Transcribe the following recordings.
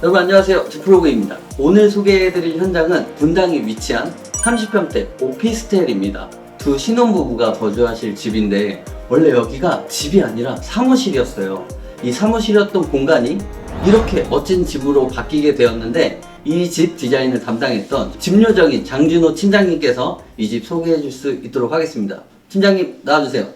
여러분 안녕하세요. 프로그입니다. 오늘 소개해드릴 현장은 분당에 위치한 30평대 오피스텔입니다. 두 신혼부부가 거주하실 집인데 원래 여기가 집이 아니라 사무실이었어요. 이 사무실이었던 공간이 이렇게 멋진 집으로 바뀌게 되었는데 이 집 디자인을 담당했던 집요정인 장준호 팀장님께서 이 집 소개해 줄 수 있도록 하겠습니다. 팀장님 나와주세요.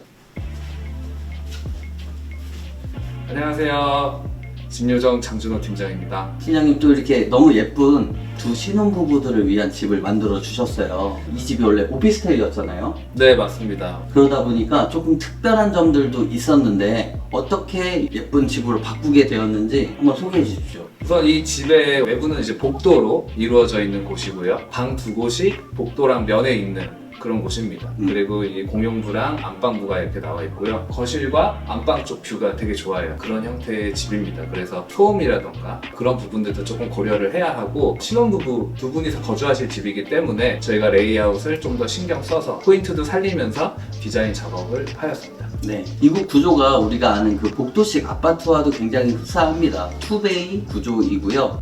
안녕하세요. 집요정 장준호 팀장입니다. 팀장님 또 이렇게 너무 예쁜 두 신혼부부들을 위한 집을 만들어 주셨어요. 이 집이 원래 오피스텔이었잖아요. 네, 맞습니다. 그러다 보니까 조금 특별한 점들도 있었는데 어떻게 예쁜 집으로 바꾸게 되었는지 한번 소개해 주십시오. 우선 이 집의 외부는 이제 복도로 이루어져 있는 곳이고요. 방 두 곳이 복도랑 면에 있는 그런 곳입니다. 그리고 이 공용부랑 안방부가 이렇게 나와 있고요. 거실과 안방 쪽 뷰가 되게 좋아요. 그런 형태의 집입니다. 그래서 소음이라던가 그런 부분들도 조금 고려를 해야 하고, 신혼부부 두 분이서 거주하실 집이기 때문에 저희가 레이아웃을 좀 더 신경 써서 포인트도 살리면서 디자인 작업을 하였습니다. 네, 이곳 구조가 우리가 아는 그 복도식 아파트와도 굉장히 흡사합니다. 투베이 구조이고요.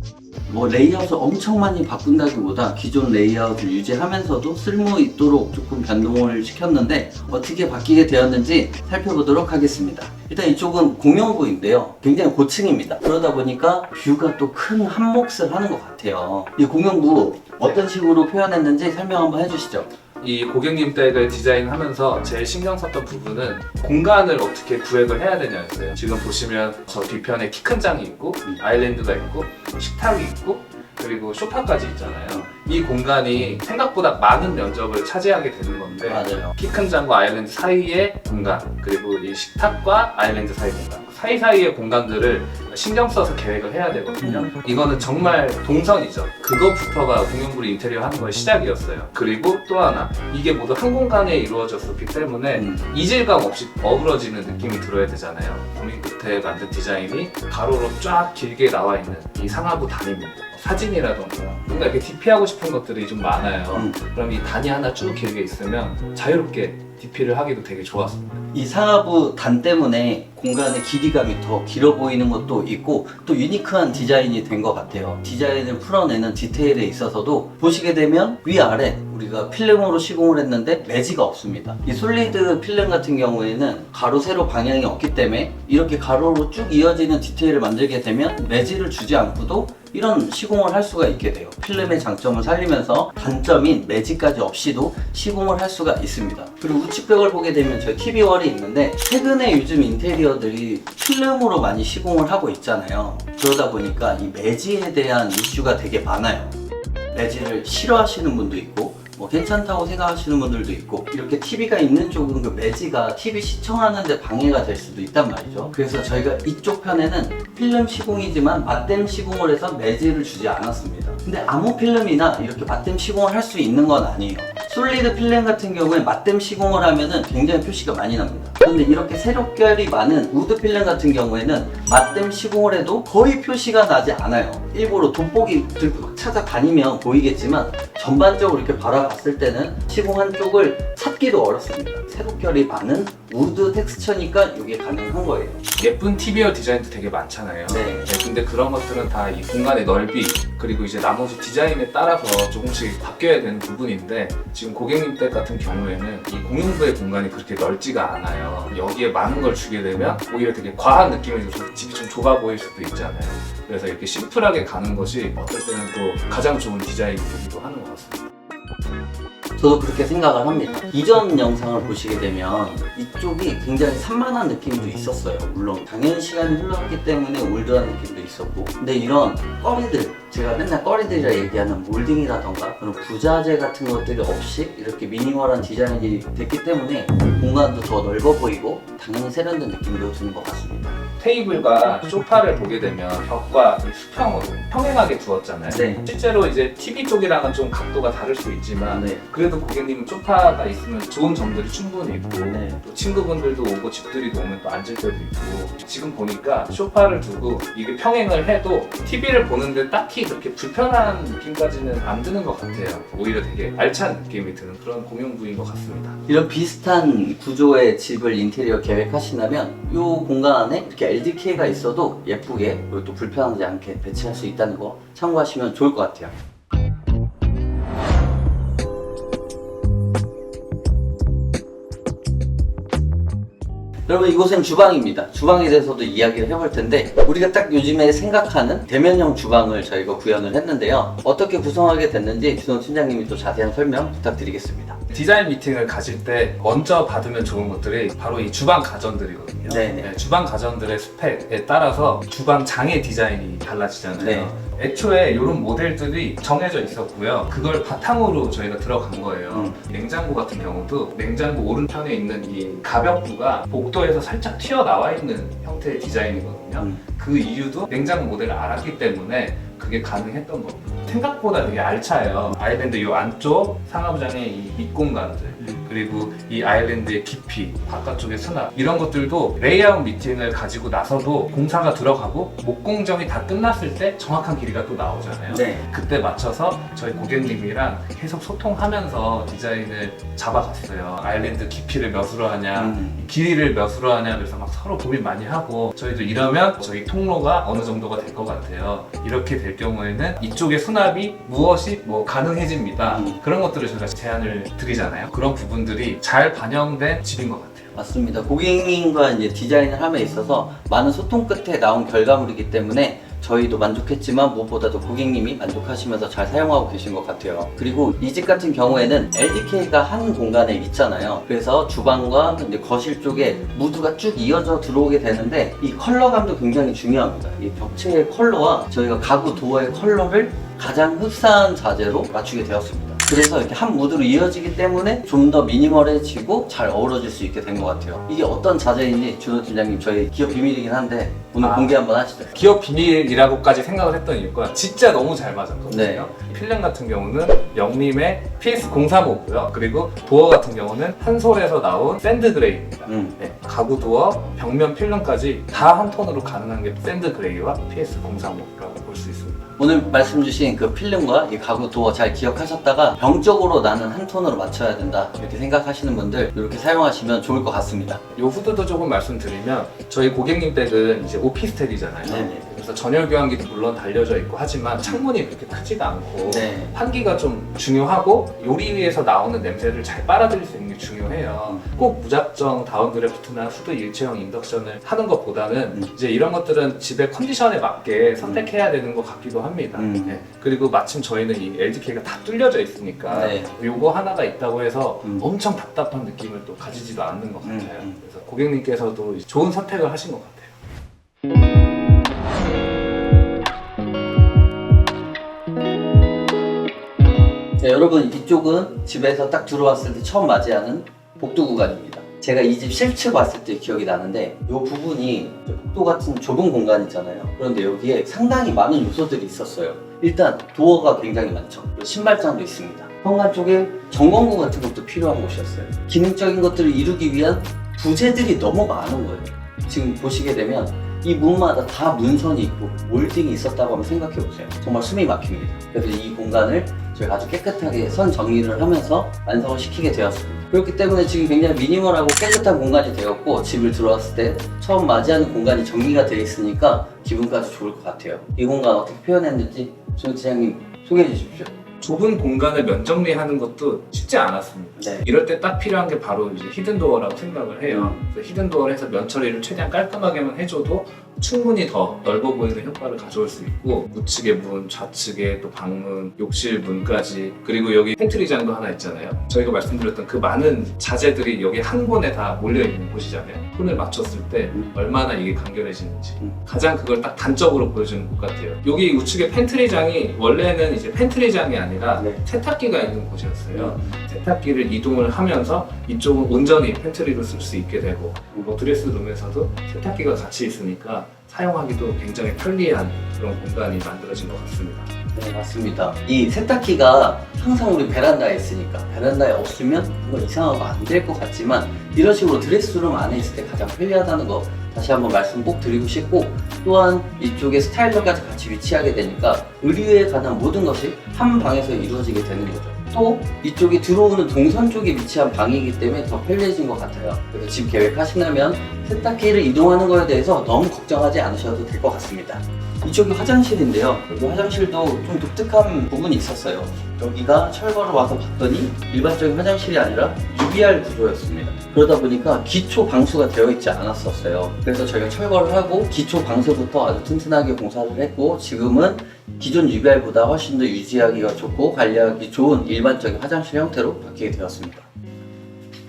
레이아웃을 엄청 많이 바꾼다기보다 기존 레이아웃을 유지하면서도 쓸모 있도록 조금 변동을 시켰는데 어떻게 바뀌게 되었는지 살펴보도록 하겠습니다. 일단 이쪽은 공용부인데요. 굉장히 고층입니다. 그러다 보니까 뷰가 또 큰 한몫을 하는 것 같아요. 이 공용부 어떤 식으로 표현했는지 설명 한번 해주시죠. 이 고객님 댁을 디자인하면서 제일 신경 썼던 부분은 공간을 어떻게 구획을 해야 되냐였어요. 지금 보시면 저 뒤편에 키 큰 장이 있고 아일랜드가 있고 식탁이 있고 그리고 소파까지 있잖아요. 이 공간이 생각보다 많은 면적을 차지하게 되는 건데, 맞아요. 키 큰 장과 아일랜드 사이의 공간, 그리고 이 식탁과 아일랜드 사이 공간, 사이사이의 공간들을 신경 써서 계획을 해야 되거든요. 이거는 정말 동선이죠. 그것부터가 공용부를 인테리어 하는 거의 시작이었어요. 그리고 또 하나, 이게 모두 한 공간에 이루어졌었기 때문에 이질감 없이 어우러지는 느낌이 들어야 되잖아요. 고민 끝에 만든 디자인이 가로로 쫙 길게 나와 있는 이 상하부 단입니다. 사진이라던가 뭔가 이렇게 DP하고 싶은 것들이 좀 많아요. 그럼 이 단이 하나 쭉 길게 있으면 자유롭게 DP를 하기도 되게 좋았습니다. 이 상하부 단 때문에 공간의 길이감이 더 길어 보이는 것도 있고 또 유니크한 디자인이 된 것 같아요. 디자인을 풀어내는 디테일에 있어서도 보시게 되면 위아래 우리가 필름으로 시공을 했는데 매지가 없습니다. 이 솔리드 필름 같은 경우에는 가로 세로 방향이 없기 때문에 이렇게 가로로 쭉 이어지는 디테일을 만들게 되면 매지를 주지 않고도 이런 시공을 할 수가 있게 돼요. 필름의 장점을 살리면서 단점인 매지까지 없이도 시공을 할 수가 있습니다. 그리고 우측벽을 보게 되면 저희 TV월이 있는데 최근에 요즘 인테리어들이 필름으로 많이 시공을 하고 있잖아요. 그러다 보니까 이 매지에 대한 이슈가 되게 많아요. 매지를 싫어하시는 분도 있고 괜찮다고 생각하시는 분들도 있고, 이렇게 TV가 있는 쪽은 그 매지가 TV 시청하는데 방해가 될 수도 있단 말이죠. 그래서 저희가 이쪽 편에는 필름 시공이지만 맞댐 시공을 해서 매지를 주지 않았습니다. 근데 아무 필름이나 이렇게 맞댐 시공을 할 수 있는 건 아니에요. 솔리드 필름 같은 경우에 맞댐 시공을 하면은 굉장히 표시가 많이 납니다. 그런데 이렇게 세력결이 많은 우드 필름 같은 경우에는 맞댐 시공을 해도 거의 표시가 나지 않아요. 일부러 돋보기 들고 막 찾아다니면 보이겠지만 전반적으로 이렇게 바라봤을 때는 시공한 쪽을 찾기도 어렵습니다. 세력결이 많은 우드 텍스처니까 이게 가능한 거예요. 예쁜 TV어 디자인도 되게 많잖아요. 네. 근데 그런 것들은 다 이 공간의 넓이, 그리고 이제 나머지 디자인에 따라서 조금씩 바뀌어야 되는 부분인데, 지금 고객님 댁 같은 경우에는 이 공용부의 공간이 그렇게 넓지가 않아요. 여기에 많은 걸 주게 되면 오히려 되게 과한 느낌이 들어서 집이 좀 좁아 보일 수도 있잖아요. 그래서 이렇게 심플하게 가는 것이 어떨 때는 또 가장 좋은 디자인이기도 하는 것 같습니다. 저도 그렇게 생각을 합니다. 이전 영상을 보시게 되면 이쪽이 굉장히 산만한 느낌도 있었어요. 물론 당연히 시간이 흘렀기 때문에 올드한 느낌도 있었고, 근데 이런 꺼리들, 제가 맨날 꺼리들이라 얘기하는 몰딩이라던가 그런 부자재 같은 것들이 없이 이렇게 미니멀한 디자인이 됐기 때문에 공간도 더 넓어 보이고 당연히 세련된 느낌도 드는 것 같습니다. 테이블과 소파를 보게 되면 벽과 이 수평으로 평행하게 두었잖아요. 네. 실제로 이제 TV 쪽이랑은 좀 각도가 다를 수 있지만, 네. 그래도 고객님은 소파가 있으면 좋은 점들이 충분히 있고, 네. 또 친구분들도 오고 집들이도 오면 또 앉을 때도 있고, 지금 보니까 소파를 두고 이게 평행을 해도 TV를 보는데 딱히 그렇게 불편한 느낌까지는 안 드는 것 같아요. 오히려 되게 알찬 느낌이 드는 그런 공용부인 것 같습니다. 이런 비슷한 구조의 집을 인테리어 계획하신다면 이 공간 안에 이렇게 LDK가 있어도 예쁘게 그리고 또 불편하지 않게 배치할 수 있다는 거 참고하시면 좋을 것 같아요. 여러분, 이곳은 주방입니다. 주방에 대해서도 이야기를 해볼 텐데, 우리가 딱 요즘에 생각하는 대면형 주방을 저희가 구현을 했는데요. 어떻게 구성하게 됐는지 준호 팀장님이 또 자세한 설명 부탁드리겠습니다. 디자인 미팅을 가질 때 먼저 받으면 좋은 것들이 바로 이 주방 가전들이거든요. 네네. 네, 주방 가전들의 스펙에 따라서 주방 장의 디자인이 달라지잖아요. 네. 애초에 이런 모델들이 정해져 있었고요. 그걸 바탕으로 저희가 들어간 거예요. 냉장고 같은 경우도 냉장고 오른편에 있는 이 가벽부가 복도에서 살짝 튀어나와 있는 형태의 디자인이거든요. 그 이유도 냉장고 모델을 알았기 때문에 그게 가능했던 겁니다. 생각보다 되게 알차요. 아일랜드 이 안쪽 상하부장의 이 밑공간들, 그리고 이 아일랜드의 깊이, 바깥쪽의 수납, 이런 것들도 레이아웃 미팅을 가지고 나서도 공사가 들어가고 목공정이 다 끝났을 때 정확한 길이가 또 나오잖아요. 네. 그때 맞춰서 저희 고객님이랑 계속 소통하면서 디자인을 잡아갔어요. 아일랜드 깊이를 몇으로 하냐, 길이를 몇으로 하냐, 그래서 막 서로 고민 많이 하고, 저희도 이러면 저희 통로가 어느 정도가 될 것 같아요. 이렇게 될 경우에는 이쪽의 수납이 무엇이 가능해집니다. 그런 것들을 저희가 제안을 드리잖아요. 그런 부분들이 잘 반영된 집인 것 같아요. 맞습니다. 고객님과 이제 디자인을 함에 있어서 많은 소통 끝에 나온 결과물이기 때문에 저희도 만족했지만 무엇보다도 고객님이 만족하시면서 잘 사용하고 계신 것 같아요. 그리고 이 집 같은 경우에는 LDK가 한 공간에 있잖아요. 그래서 주방과 이제 거실 쪽에 무드가 쭉 이어져 들어오게 되는데, 이 컬러감도 굉장히 중요합니다. 이 벽체의 컬러와 저희가 가구 도어의 컬러를 가장 흡사한 자재로 맞추게 되었습니다. 그래서 이렇게 한 무드로 이어지기 때문에 좀 더 미니멀해지고 잘 어우러질 수 있게 된 것 같아요. 이게 어떤 자재인지 준호 팀장님, 저희 기업 비밀이긴 한데 오늘 공개 한번 하시죠. 기업 비밀이라고까지 생각을 했던 이유가 진짜 너무 잘 맞았거든요. 네. 필름 같은 경우는 영림의 PS035고요. 그리고 도어 같은 경우는 한솔에서 나온 샌드 그레이입니다. 네, 가구 도어, 벽면 필름까지 다 한 톤으로 가능한 게 샌드 그레이와 PS035라고 볼 수 있습니다. 오늘 말씀 주신 그 필름과 이 가구 도어 잘 기억하셨다가 병적으로 나는 한 톤으로 맞춰야 된다 이렇게 생각하시는 분들 이렇게 사용하시면 좋을 것 같습니다. 요 후드도 조금 말씀드리면, 저희 고객님 댁은 이제 오피스텔이잖아요. 네네. 그래서 전열 교환기도 물론 달려져 있고 하지만 창문이 그렇게 크지가 않고 네. 환기가 좀 중요하고 요리 위에서 나오는 냄새를 잘 빨아들일 수 있는 게 중요해요. 꼭 무작정 다운드래프트나 후드 일체형 인덕션을 하는 것보다는 이제 이런 것들은 집의 컨디션에 맞게 선택해야 되는 것 같기도 합니다. 네. 그리고 마침 저희는 이 LDK가 다 뚫려져 있으니까 네. 요거 하나가 있다고 해서 엄청 답답한 느낌을 또 가지지도 않는 것 같아요. 그래서 고객님께서도 좋은 선택을 하신 것 같아요. 네, 여러분, 이쪽은 집에서 딱 들어왔을 때 처음 맞이하는 복도 구간입니다. 제가 이 집 실측 왔을 때 기억이 나는데, 이 부분이 복도 같은 좁은 공간 있잖아요. 그런데 여기에 상당히 많은 요소들이 있었어요. 일단 도어가 굉장히 많죠. 그리고 신발장도 있습니다. 현관 쪽에 점검구 같은 것도 필요한 곳이었어요. 기능적인 것들을 이루기 위한 부재들이 너무 많은 거예요. 지금 보시게 되면 이 문마다 다 문선이 있고 몰딩이 있었다고 한번 생각해 보세요. 정말 숨이 막힙니다. 그래서 이 공간을 저희가 아주 깨끗하게 선 정리를 하면서 완성을 시키게 되었습니다. 그렇기 때문에 지금 굉장히 미니멀하고 깨끗한 공간이 되었고, 집을 들어왔을 때 처음 맞이하는 공간이 정리가 되어 있으니까 기분까지 좋을 것 같아요. 이 공간 어떻게 표현했는지 준호 팀장님 소개해 주십시오. 좁은 공간을 면정리하는 것도 쉽지 않았습니다. 네. 이럴 때 딱 필요한 게 바로 이제 히든도어라고 생각을 해요. 그래서 히든도어를 해서 면 처리를 최대한 깔끔하게만 해줘도 충분히 더 넓어 보이는 효과를 가져올 수 있고, 우측의 문, 좌측의 또 방문, 욕실 문까지, 그리고 여기 팬트리장도 하나 있잖아요. 저희가 말씀드렸던 그 많은 자재들이 여기 한 곳에 다 몰려있는 곳이잖아요. 손을 맞췄을 때 얼마나 이게 간결해지는지 가장 그걸 딱 단적으로 보여주는 것 같아요. 여기 우측의 팬트리장이 원래는 이제 팬트리장이 아니라 네. 세탁기가 있는 곳이었어요. 세탁기를 이동을 하면서 이쪽은 온전히 팬트리로 쓸 수 있게 되고, 드레스룸에서도 세탁기가 같이 있으니까 사용하기도 굉장히 편리한 그런 공간이 만들어진 것 같습니다. 네, 맞습니다. 이 세탁기가 항상 우리 베란다에 있으니까 베란다에 없으면 뭔가 이상하고 안 될 것 같지만 이런 식으로 드레스룸 안에 있을 때 가장 편리하다는 거 다시 한번 말씀 꼭 드리고 싶고, 또한 이쪽에 스타일러까지 같이 위치하게 되니까 의류에 관한 모든 것이 한 방에서 이루어지게 되는 거죠. 또 이쪽이 들어오는 동선 쪽에 위치한 방이기 때문에 더 편리해진 것 같아요. 그래서 집 계획하신다면 세탁기를 이동하는 거에 대해서 너무 걱정하지 않으셔도 될 것 같습니다. 이쪽이 화장실인데요. 여기 화장실도 좀 독특한 부분이 있었어요. 여기가 철거를 와서 봤더니 일반적인 화장실이 아니라 UBR 구조였습니다. 그러다 보니까 기초 방수가 되어 있지 않았었어요. 그래서 저희가 철거를 하고 기초 방수부터 아주 튼튼하게 공사를 했고, 지금은 기존 UBR보다 훨씬 더 유지하기가 좋고 관리하기 좋은 일반적인 화장실 형태로 바뀌게 되었습니다.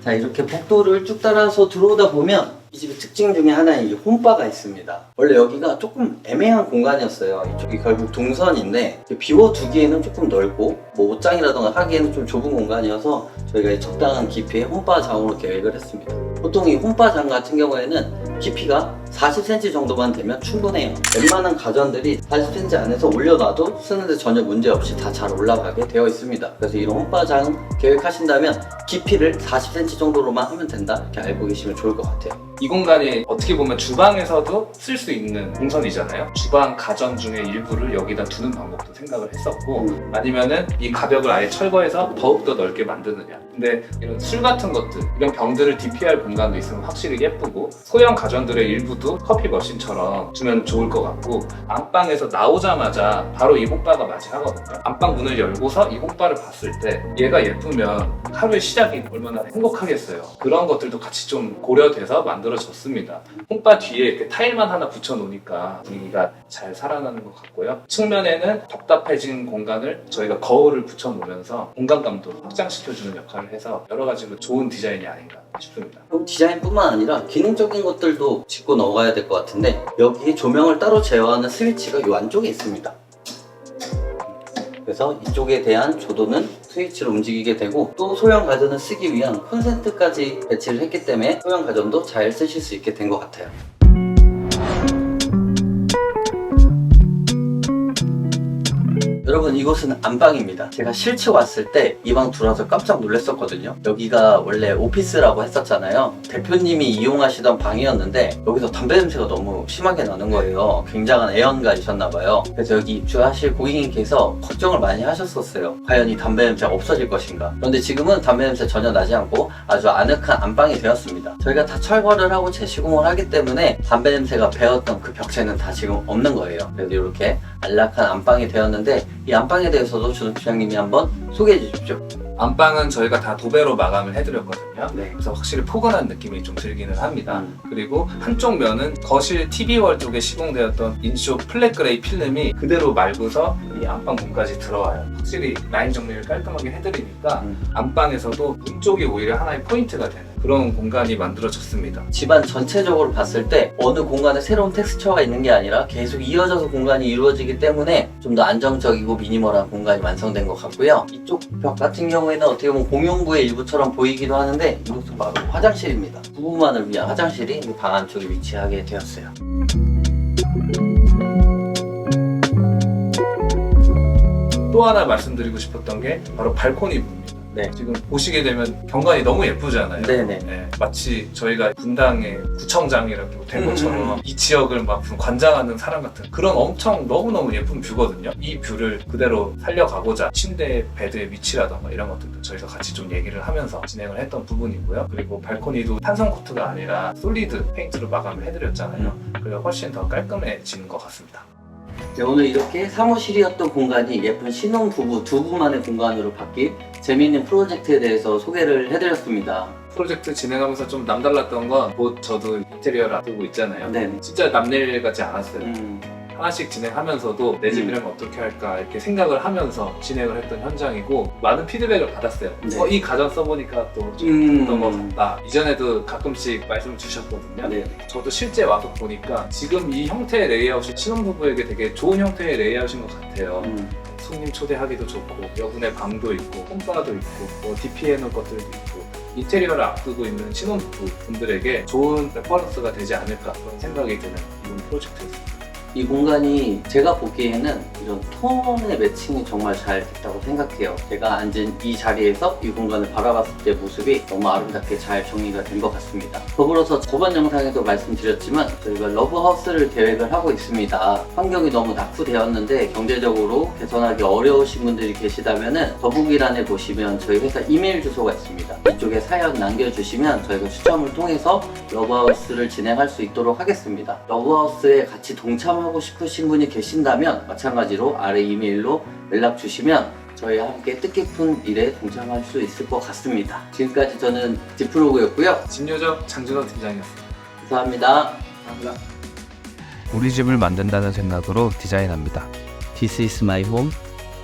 자, 이렇게 복도를 쭉 따라서 들어오다 보면 이 집의 특징 중에 하나인 이 홈바가 있습니다. 원래 여기가 조금 애매한 공간이었어요. 이쪽이 결국 동선인데 비워두기에는 조금 넓고 뭐 옷장이라던가 하기에는 좀 좁은 공간이어서 저희가 적당한 깊이의 홈바장으로 계획을 했습니다. 보통 이 홈바장 같은 경우에는 깊이가 40cm 정도만 되면 충분해요. 웬만한 가전들이 40cm 안에서 올려놔도 쓰는데 전혀 문제 없이 다 잘 올라가게 되어 있습니다. 그래서 이런 홈바장 계획하신다면 깊이를 40cm 정도로만 하면 된다, 이렇게 알고 계시면 좋을 것 같아요. 이 공간이 어떻게 보면 주방에서도 쓸 수 있는 동선이잖아요. 주방 가전 중에 일부를 여기다 두는 방법도 생각을 했었고, 아니면은 이 가벽을 아예 철거해서 더욱더 넓게 만드느냐. 근데 이런 술 같은 것들, 이런 병들을 DPR 공간도 있으면 확실히 예쁘고, 소형 가전들의 일부도 커피 머신처럼 주면 좋을 것 같고, 안방에서 나오자마자 바로 이 홈바가 맞이하거든요. 안방 문을 열고서 이 홈바를 봤을 때 얘가 예쁘면 하루의 시작이 얼마나 행복하겠어요. 그런 것들도 같이 좀 고려돼서 만들어졌습니다. 홈바 뒤에 이렇게 타일만 하나 붙여놓으니까 분위기가 잘 살아나는 것 같고요. 측면에는 답답해진 공간을 저희가 거울을 붙여놓으면서 공간감도 확장시켜주는 역할을 해서 여러 가지로 좋은 디자인이 아닌가 싶습니다. 디자인뿐만 아니라 기능적인 것들도 짚고 넘어가야 될 것 같은데, 여기 조명을 따로 제어하는 스위치가 이 안쪽에 있습니다. 그래서 이쪽에 대한 조도는 스위치로 움직이게 되고, 또 소형 가전을 쓰기 위한 콘센트까지 배치를 했기 때문에 소형 가전도 잘 쓰실 수 있게 된 것 같아요. 여러분, 이곳은 안방입니다. 제가 실측 왔을 때 이 방 들어와서 깜짝 놀랐었거든요. 여기가 원래 오피스라고 했었잖아요. 대표님이 이용하시던 방이었는데 여기서 담배 냄새가 너무 심하게 나는 거예요. 굉장한 애연가이셨나봐요. 그래서 여기 입주하실 고객님께서 걱정을 많이 하셨었어요. 과연 이 담배 냄새가 없어질 것인가. 그런데 지금은 담배 냄새 전혀 나지 않고 아주 아늑한 안방이 되었습니다. 저희가 다 철거를 하고 재시공을 하기 때문에 담배 냄새가 배었던 그 벽체는 다 지금 없는 거예요. 그래서 이렇게 안락한 안방이 되었는데, 이 안방에 대해서도 준욱 부장님이 한번 소개해 주십시오. 안방은 저희가 다 도배로 마감을 해드렸거든요. 네. 그래서 확실히 포근한 느낌이 좀 들기는 합니다. 그리고 한쪽 면은 거실 TV월 쪽에 시공되었던 인쇼 플랫 그레이 필름이 그대로 말고서 이 안방 문까지 들어와요. 확실히 라인 정리를 깔끔하게 해드리니까 안방에서도 문 쪽이 오히려 하나의 포인트가 되는 그런 공간이 만들어졌습니다. 집안 전체적으로 봤을 때 어느 공간에 새로운 텍스처가 있는 게 아니라 계속 이어져서 공간이 이루어지기 때문에 좀 더 안정적이고 미니멀한 공간이 완성된 것 같고요. 이쪽 벽 같은 경우에는 어떻게 보면 공용부의 일부처럼 보이기도 하는데, 이것도 바로 화장실입니다. 부부만을 위한 화장실이 이 방 안쪽에 위치하게 되었어요. 또 하나 말씀드리고 싶었던 게 바로 발코니 부분입니다. 네. 지금 보시게 되면 경관이 너무 예쁘잖아요. 네네. 네, 마치 저희가 분당의 구청장이라고 된 것처럼 이 지역을 막 관장하는 사람 같은 그런 엄청 너무너무 예쁜 뷰거든요. 이 뷰를 그대로 살려가고자 침대 베드의 위치라던가 이런 것들도 저희가 같이 좀 얘기를 하면서 진행을 했던 부분이고요. 그리고 발코니도 탄성 코트가 아니라 솔리드 페인트로 마감을 해드렸잖아요. 그래서 훨씬 더 깔끔해지는 것 같습니다. 네, 오늘 이렇게 사무실이었던 공간이 예쁜 신혼부부 두 분만의 공간으로 바뀐 재미있는 프로젝트에 대해서 소개를 해드렸습니다. 프로젝트 진행하면서 좀 남달랐던 건 곧 저도 인테리어를 앞두고 있잖아요. 네. 진짜 남일 같지 않았어요. 하나씩 진행하면서도 내 집이라면 어떻게 할까 이렇게 생각을 하면서 진행을 했던 현장이고, 많은 피드백을 받았어요. 네. 이 가전 써보니까 또 좀 어떤 것 같다. 이전에도 가끔씩 말씀을 주셨거든요. 네. 저도 실제 와서 보니까 지금 이 형태의 레이아웃이 신혼부부에게 되게 좋은 형태의 레이아웃인 것 같아요. 손님 초대하기도 좋고, 여분의 방도 있고, 홈바도 있고, 뭐 DP 해놓을 것들도 있고, 인테리어를 앞두고 있는 신혼부부 분들에게 좋은 레퍼런스가 되지 않을까 그런 생각이 드는 이번 프로젝트였습니다. 이 공간이 제가 보기에는 이런 톤의 매칭이 정말 잘 됐다고 생각해요. 제가 앉은 이 자리에서 이 공간을 바라봤을 때 모습이 너무 아름답게 잘 정리가 된 것 같습니다. 더불어서 저번 영상에도 말씀드렸지만 저희가 러브하우스를 계획을 하고 있습니다. 환경이 너무 낙후되었는데 경제적으로 개선하기 어려우신 분들이 계시다면 더보기란에 보시면 저희 회사 이메일 주소가 있습니다. 이쪽에 사연 남겨주시면 저희가 추첨을 통해서 러브하우스를 진행할 수 있도록 하겠습니다. 러브하우스에 같이 동참하고 싶으신 분이 계신다면 마찬가지로 아래 이메일로 연락 주시면 저희와 함께 뜻깊은 일에 동참할 수 있을 것 같습니다. 지금까지 저는 디프로그였고요. 진요정 장준호 팀장이었습니다. 감사합니다. 감사합니다. 우리 집을 만든다는 생각으로 디자인합니다. This is my home,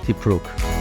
디프로그.